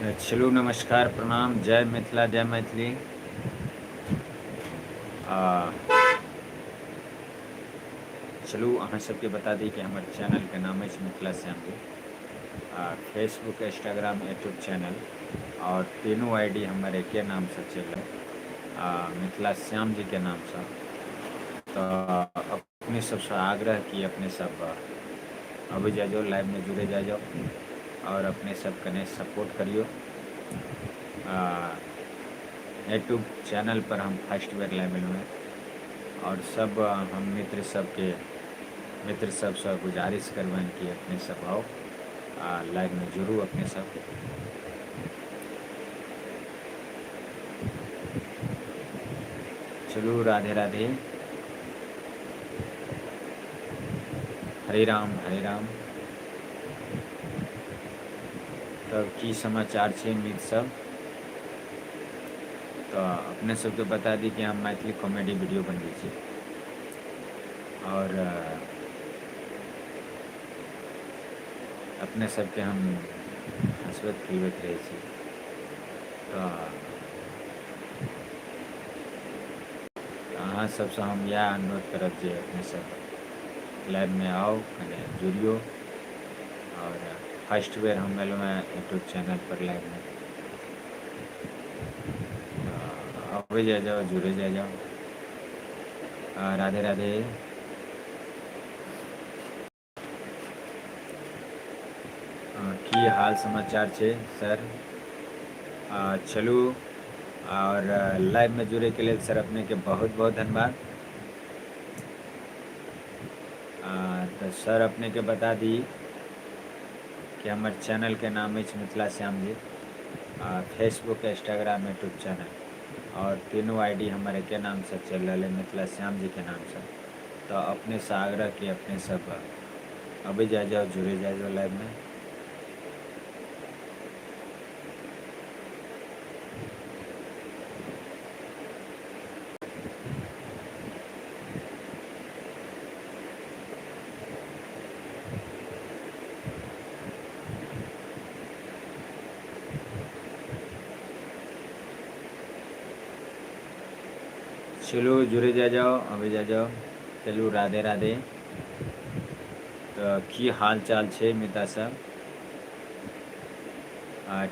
चलू नमस्कार प्रणाम जय मिथिला जय मैथिली। चलू अहाँ सबके बता दी कि हमारे चैनल के नाम है Mithila Shyam ji. Facebook Instagram YouTube channel और तीनों आईडी हमारे एक नाम से चल रहे मिथिला श्याम जी के नाम से। तो अपने सबसे आग्रह कि अपने सब अभी जा जाओ लाइव में जुड़े जा जाओ और अपने सब कने सपोर्ट करियो। यूट्यूब चैनल पर हम फर्स्ट बार लाइव में और सब हम मित्र सबसे गुजारिश करबन कि अपने सब आओ लाइव में जुड़ू अपने सब। चलू राधे राधे हरे राम हरे राम। तब की समाचार छे मित्र सब। तो अपने सबके बता दी कि हम मैथिली कॉमेडी वीडियो बनबै छी और अपने सबके हम हंसबैत खिलबैत रहै छी। तो अहाँ सबसे हम यह अनुरोध करब जे अपने सब लाइव में आओ कने जुड़ियो और फर्स्ट बेर हम एलहुँ हैं यूट्यूब चैनल पर लाइव में। अबे जा जाओ जुड़े जा जाओ। राधे राधे। की हाल समाचार छे सर। चलू और लाइव में जुड़े के लिए सर अपने के बहुत बहुत धन्यवाद। तो सर अपने के बता दी कि हमारे चैनल के नाम है Mithila Shyam ji. Facebook Instagram YouTube channel और तीनों आईडी हमारे के नाम से चल रहा है मिथिला श्याम जी के नाम से। तो अपने से आग्रह कि अपने सब अभी जा जाओ जुड़े जा जाओ लाइव में। चलो जुड़े जा जाओ अभी जा जाओ। चलू राधे राधे। तो की हाल चाल छे मिता सब।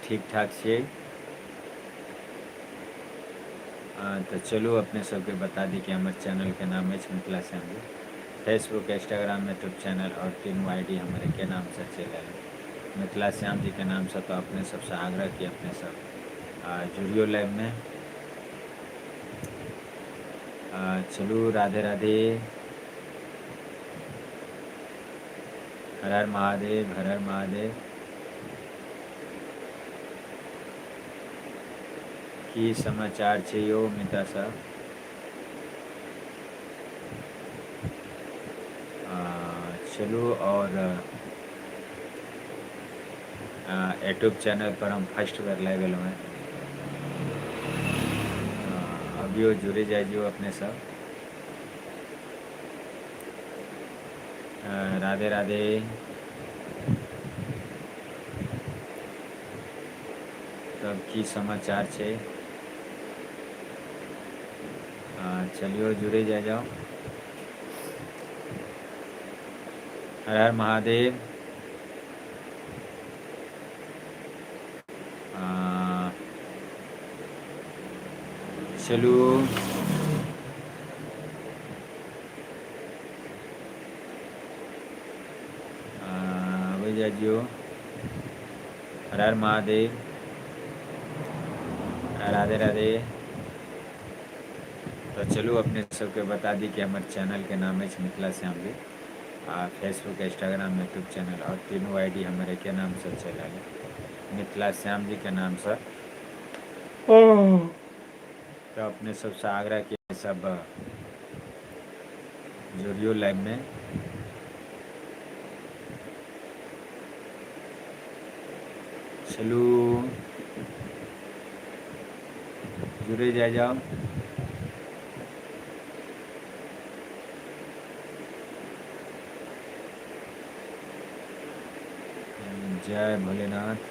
ठीक ठाक छे। तो चलो अपने सबके बता दी कि हमारे चैनल के नाम है Mithila Shyam ji. Facebook Instagram YouTube channel और तीनों आईडी हमारे के नाम से चल रहा है मिथिला श्याम जी के नाम से। तो अपने सबसे आग्रह कि अपने सब जुड़ियो लाइव में। चलू राधे राधे हर हर महादेव हर हर महादेव। की समाचार छे यो मिता साहब। चलो और यूट्यूब चैनल पर हम फर्स्ट बार लाइव एलो हैं। अभी जुड़े जाइए अपने सब। राधे राधे। तब की समाचार छे। चलियो जुड़े जा जाओ। हर हर महादेव। चलू अभी जाइयो। हर हर महादेव राधे राधे। तो चलो अपने सबके बता दी कि हमारे चैनल के नाम है Mithila Shyam ji. Facebook Instagram YouTube channel और तीनों आईडी हमारे के नाम से चला है मिथिला श्याम जी के नाम से। तो अपने सबसे आग्रह कि सब जुड़ियो लाइव में। चलू जुड़े जा जाओ। जय भोलेनाथ।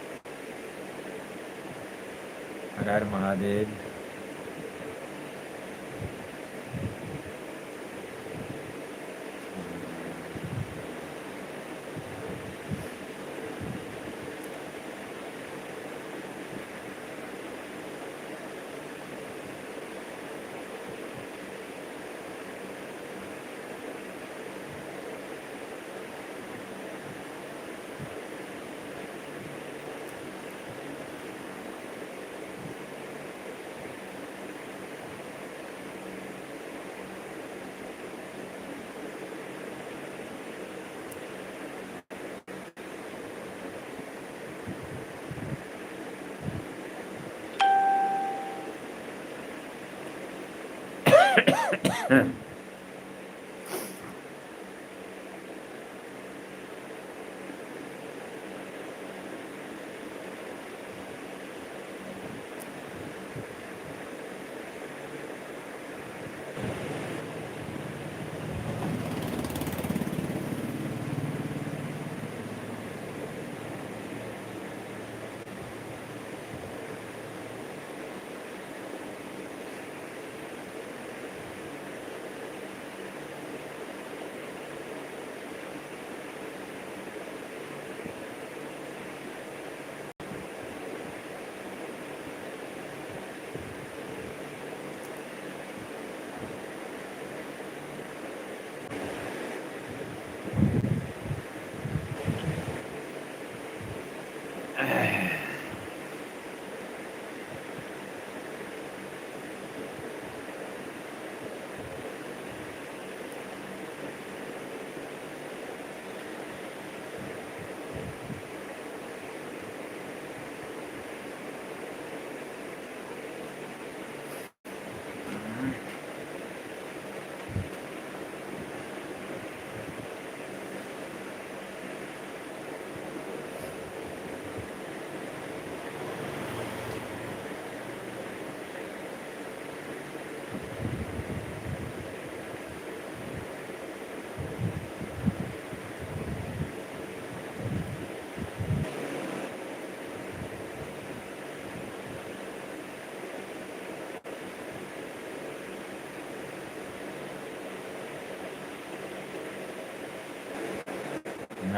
हर हर महादेव।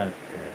Okay.